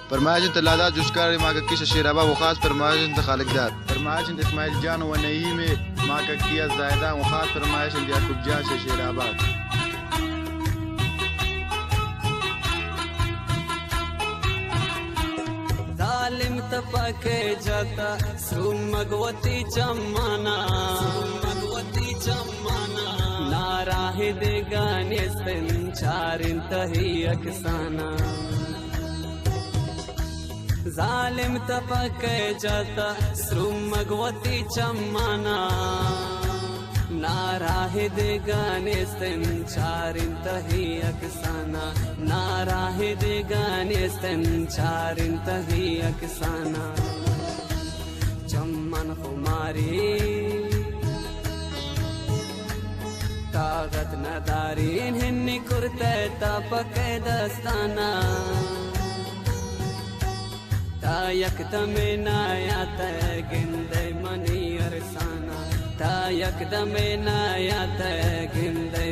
فرماجن تلادا جسكاري ما كيش الشيرابا وخاص فرماجن تخالق دار فرماجن اسماعيل جان ونيمي ما كيا زايدان وخاص فرماجن يعقوب جان الشيرابات. जालिम तपाके जाता सुमगवती चम्माना नाराहे दे गाने संचारिन तही अकसाना जालिम तपाके जाता सुमगवती चम्माना नाराहे दे गाने संचारिन तही अकसाना नाराहे दे गाने संचारिन तही अकसाना चम्मन खुमारी ताकत नदारीन हिन्नी कुर्ते तापके दस्ताना तायक तमे नाया तय गिंदे मनी अरसाना तायक दमे नाया तय गिंदे